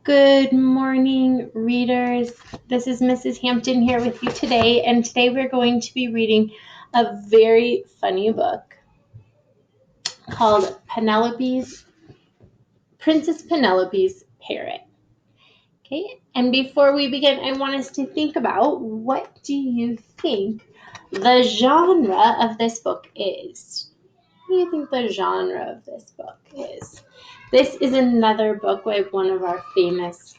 Good morning, readers. This is Mrs. Hampton here with you today, and today we're going to be reading a very funny book called Princess Penelope's Parrot. Okay, and before we begin, I want us to think about what do you think the genre of this book is? What do you think the genre of this book is? This is another book by one of our famous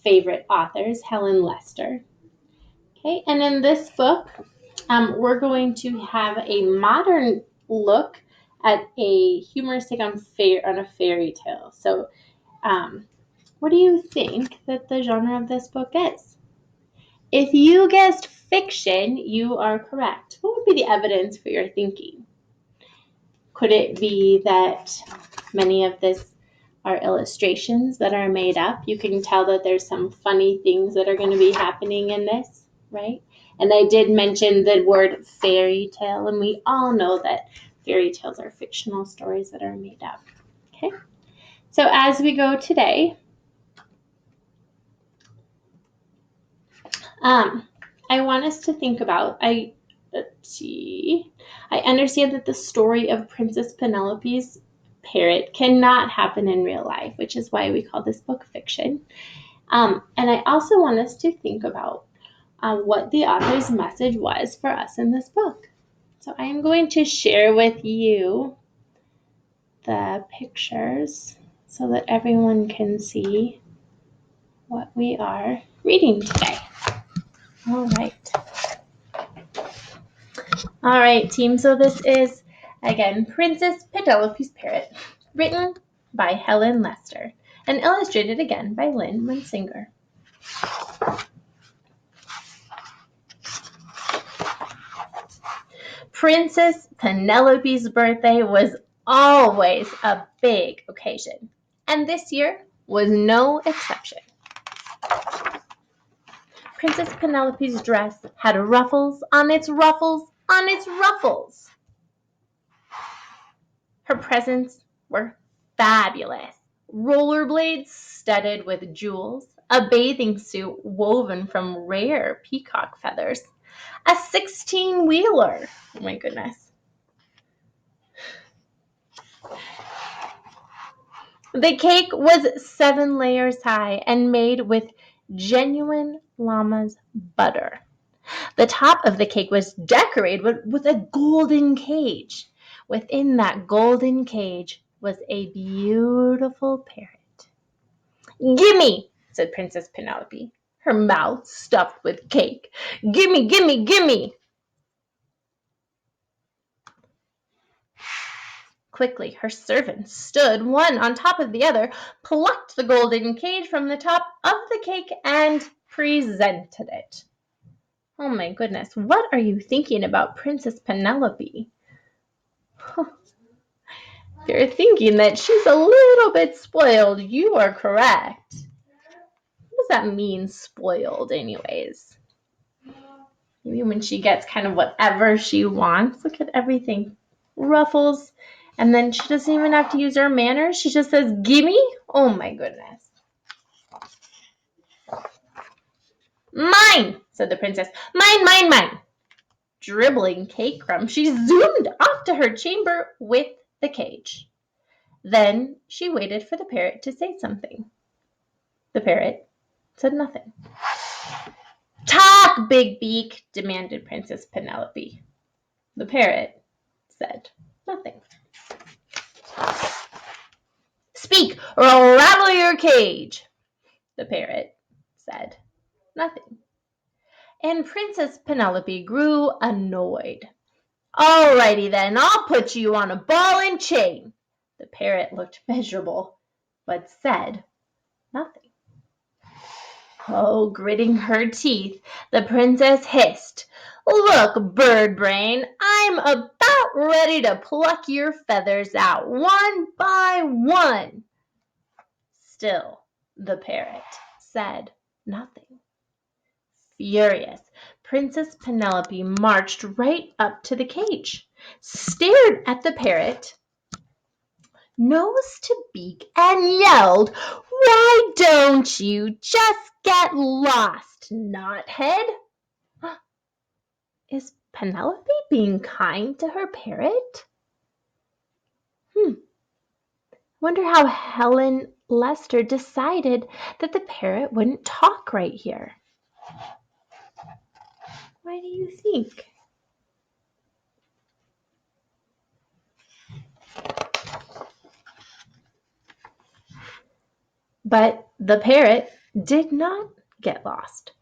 favorite authors, Helen Lester. Okay, and in this book, we're going to have a modern look at a humorous take on a fairy tale. So, what do you think that the genre of this book is? If you guessed fiction, you are correct. What would be the evidence for your thinking? Could it be that many of this are illustrations that are made up? You can tell that there's some funny things that are going to be happening in this, right? And I did mention the word fairy tale, and we all know that fairy tales are fictional stories that are made up. Okay? So as we go today, I want us to think about, let's see, I understand that the story of Princess Penelope's parrot cannot happen in real life, which is why we call this book fiction. And I also want us to think about what the author's message was for us in this book. So I am going to share with you the pictures so that everyone can see what we are reading today. All right, team. So this is, again, Princess Penelope's Parrot, written by Helen Lester and illustrated again by Lynn Munsinger. Princess Penelope's birthday was always a big occasion, and this year was no exception. Princess Penelope's dress had ruffles on its ruffles on its ruffles. Her presents were fabulous. Rollerblades studded with jewels, a bathing suit woven from rare peacock feathers, a 16-wheeler. Oh my goodness. The cake was 7 layers high and made with genuine llama's butter. The top of the cake was decorated with a golden cage. Within that golden cage was a beautiful parrot. "Gimme," said Princess Penelope, her mouth stuffed with cake. "Gimme, gimme, gimme." Quickly, her servants stood one on top of the other, plucked the golden cage from the top of the cake, and presented it. Oh my goodness, what are you thinking about Princess Penelope? You're thinking that she's a little bit spoiled. You are correct. What does that mean, spoiled, anyways? Maybe when she gets kind of whatever she wants. Look at everything. Ruffles. And then she doesn't even have to use her manners. She just says, "Gimme." Oh my goodness. "Mine," said the princess. "Mine, mine, mine." Dribbling cake crumbs, she zoomed off to her chamber with the cage. Then she waited for the parrot to say something. The parrot said nothing. "Talk, Big Beak," demanded Princess Penelope. The parrot said nothing. "Speak, or I'll rattle your cage." The parrot said nothing. And Princess Penelope grew annoyed. "Alrighty then, I'll put you on a ball and chain." The parrot looked miserable, but said nothing. Oh, gritting her teeth, the princess hissed, "Look, bird brain, I'm about ready to pluck your feathers out one by one." Still, the parrot said nothing. Furious, Princess Penelope marched right up to the cage, stared at the parrot, nose to beak, and yelled, Why don't you just get lost, knothead? Is Penelope being kind to her parrot? Wonder how Helen Lester decided that the parrot wouldn't talk right here. Why do you think? But the parrot did not get lost.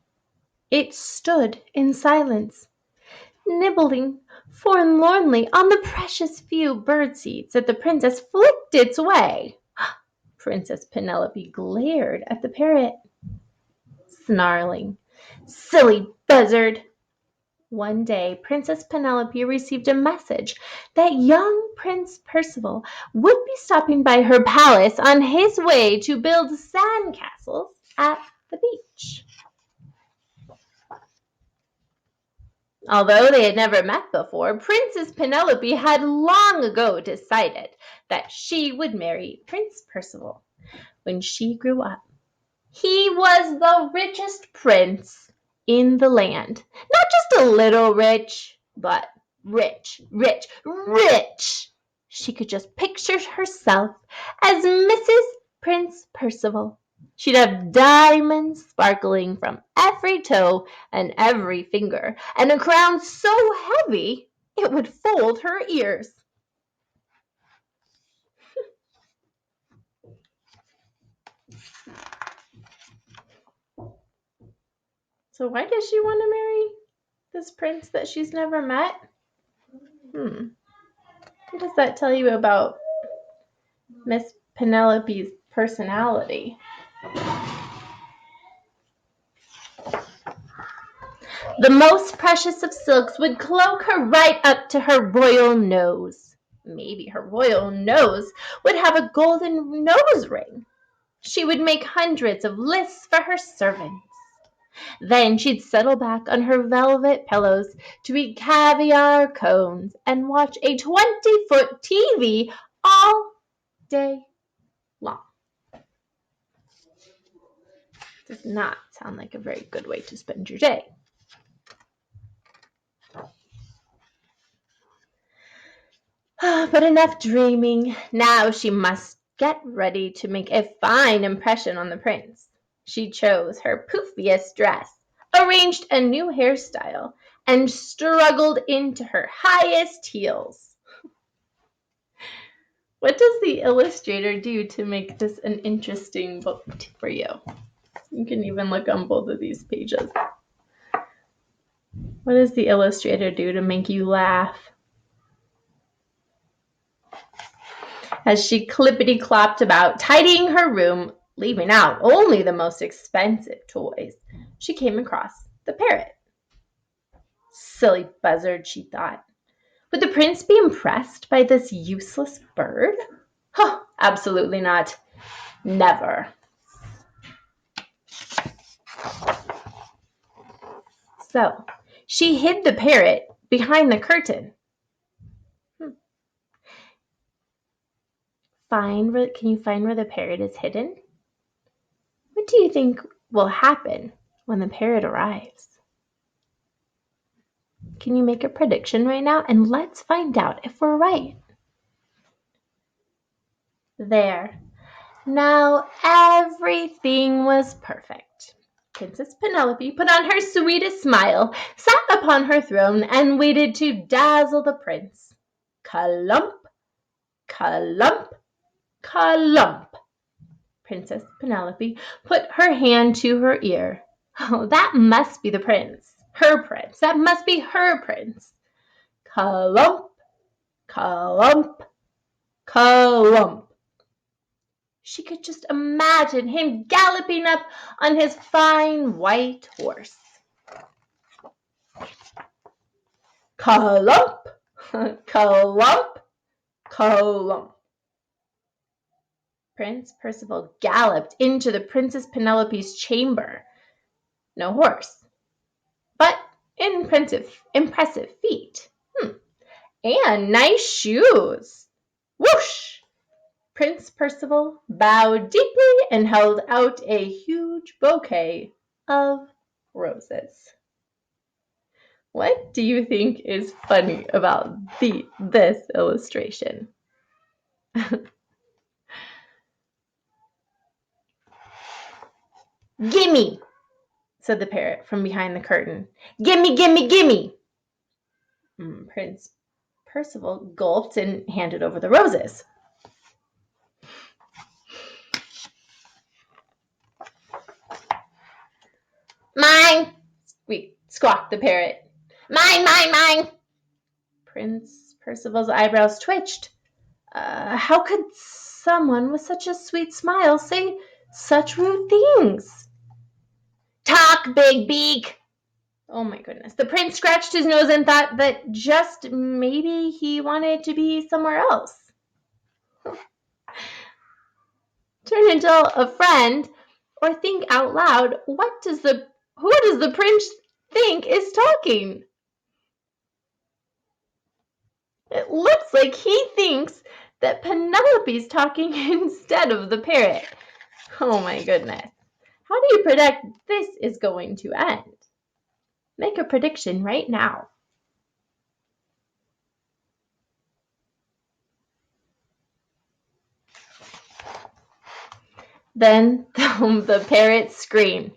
It stood in silence, nibbling forlornly on the precious few birdseeds that the princess flicked its way. Princess Penelope glared at the parrot, snarling, "Silly buzzard!" One day, Princess Penelope received a message that young Prince Percival would be stopping by her palace on his way to build sandcastles at the beach. Although they had never met before, Princess Penelope had long ago decided that she would marry Prince Percival when she grew up. He was the richest prince in the land. Not just a little rich, but rich, rich, rich. She could just picture herself as Mrs. Prince Percival. She'd have diamonds sparkling from every toe and every finger, and a crown so heavy it would fold her ears. So why does she want to marry this prince that she's never met? What does that tell you about Miss Penelope's personality? The most precious of silks would cloak her right up to her royal nose. Maybe her royal nose would have a golden nose ring. She would make hundreds of lists for her servants. Then she'd settle back on her velvet pillows to eat caviar cones and watch a 20-foot TV all day long. Does not sound like a very good way to spend your day. But enough dreaming. Now she must get ready to make a fine impression on the prince. She chose her poofiest dress, arranged a new hairstyle, and struggled into her highest heels. What does the illustrator do to make this an interesting book for you? You can even look on both of these pages. What does the illustrator do to make you laugh? As she clippity-clopped about, tidying her room, leaving out only the most expensive toys, she came across the parrot. Silly buzzard, she thought. Would the prince be impressed by this useless bird? Huh, absolutely not. Never. So, she hid the parrot behind the curtain. Can you find where the parrot is hidden? What do you think will happen when the parrot arrives? Can you make a prediction right now? And let's find out if we're right. There. Now everything was perfect. Princess Penelope put on her sweetest smile, sat upon her throne, and waited to dazzle the prince. Clump, clump, clump. Princess Penelope put her hand to her ear. Oh, that must be the prince. Her prince. That must be her prince. Clump, clump, clump. She could just imagine him galloping up on his fine white horse. Clump, clump, clump. Prince Percival galloped into the Princess Penelope's chamber. No horse, but impressive feet. And nice shoes. Whoosh! Prince Percival bowed deeply and held out a huge bouquet of roses. What do you think is funny about this illustration? Gimme, said the parrot from behind the curtain. Gimme, gimme, gimme. Prince Percival gulped and handed over the roses. Mine, squawked the parrot. Mine, mine, mine. Prince Percival's eyebrows twitched. How could someone with such a sweet smile say such rude things? Talk, Big Beak. Oh my goodness. The prince scratched his nose and thought that just maybe he wanted to be somewhere else. Turn and tell a friend or think out loud, who does the prince think is talking? It looks like he thinks that Penelope's talking instead of the parrot. Oh my goodness. How do you predict this is going to end? Make a prediction right now. Then the parrot screamed,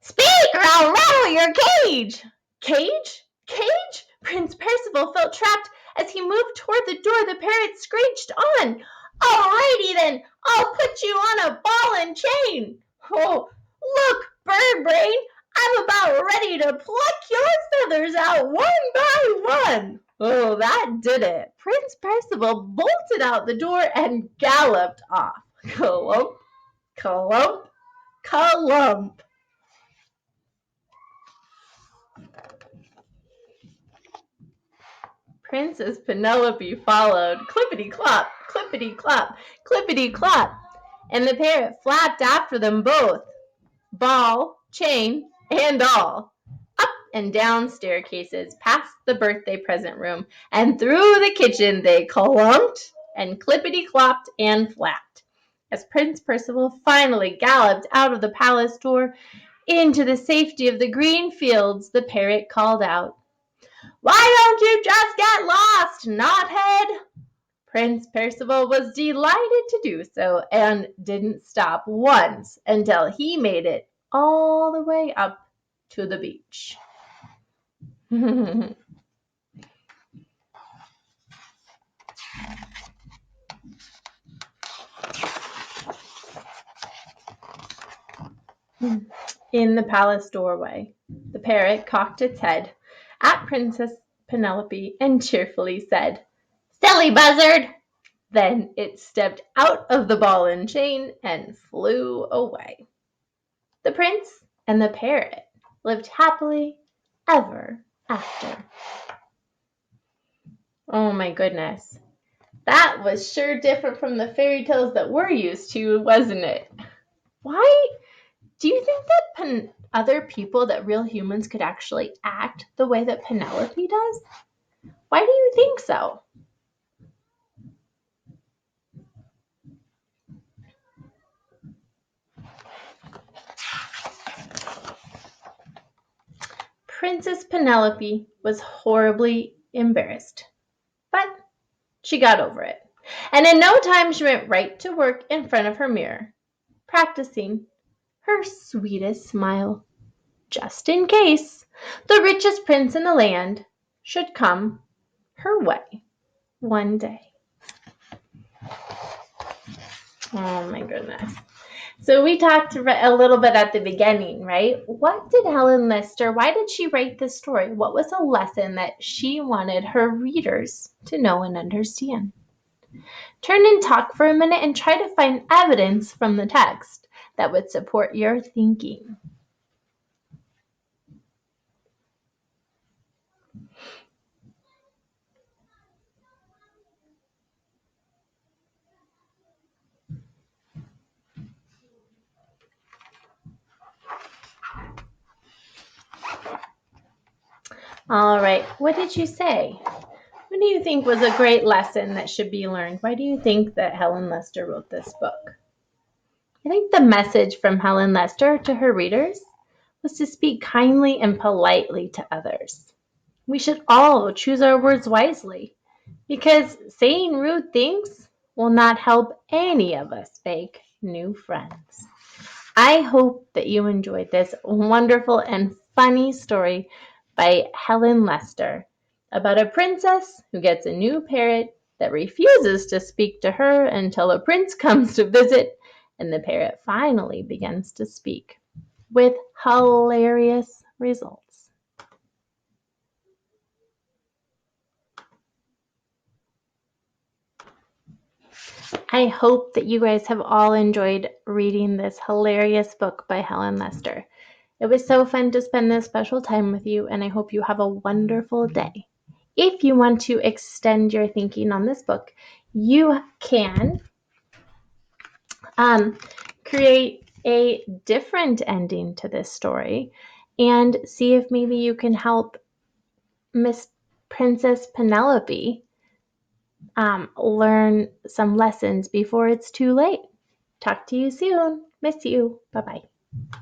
Speak or I'll rattle your cage! Cage? Cage? Prince Percival felt trapped. As he moved toward the door, the parrot screeched on. Alrighty then, I'll put you on a ball and chain. Oh, look, Bird Brain, I'm about ready to pluck your feathers out one by one. Oh, that did it. Prince Percival bolted out the door and galloped off. Clump, clump, clump. Princess Penelope followed, clippity-clop, clippity-clop, clippity-clop, and the parrot flapped after them both, ball, chain, and all, up and down staircases, past the birthday present room, and through the kitchen they clumped and clippity-clopped and flapped. As Prince Percival finally galloped out of the palace door into the safety of the green fields, the parrot called out, Why don't you just get lost, knothead? Prince Percival was delighted to do so and didn't stop once until he made it all the way up to the beach. In the palace doorway, the parrot cocked its head at Princess Penelope and cheerfully said, Silly buzzard! Then it stepped out of the ball and chain and flew away. The prince and the parrot lived happily ever after. Oh my goodness. That was sure different from the fairy tales that we're used to, wasn't it? Why do you think that other people, that real humans, could actually act the way that Penelope does? Why do you think so? Princess Penelope was horribly embarrassed, but she got over it. And in no time she went right to work in front of her mirror, practicing her sweetest smile, just in case the richest prince in the land should come her way one day. Oh my goodness. So we talked a little bit at the beginning, right? What did Helen Lister, why did she write this story? What was a lesson that she wanted her readers to know and understand? Turn and talk for a minute and try to find evidence from the text that would support your thinking. All right, what did you say? What do you think was a great lesson that should be learned? Why do you think that Helen Lister wrote this book? I think the message from Helen Lester to her readers was to speak kindly and politely to others. We should all choose our words wisely because saying rude things will not help any of us make new friends. I hope that you enjoyed this wonderful and funny story by Helen Lester about a princess who gets a new parrot that refuses to speak to her until a prince comes to visit, and the parrot finally begins to speak with hilarious results. I hope that you guys have all enjoyed reading this hilarious book by Helen Lester. It was so fun to spend this special time with you, and I hope you have a wonderful day. If you want to extend your thinking on this book, you can create a different ending to this story and see if maybe you can help Miss Princess Penelope learn some lessons before it's too late. Talk to you soon. Miss you. Bye-bye.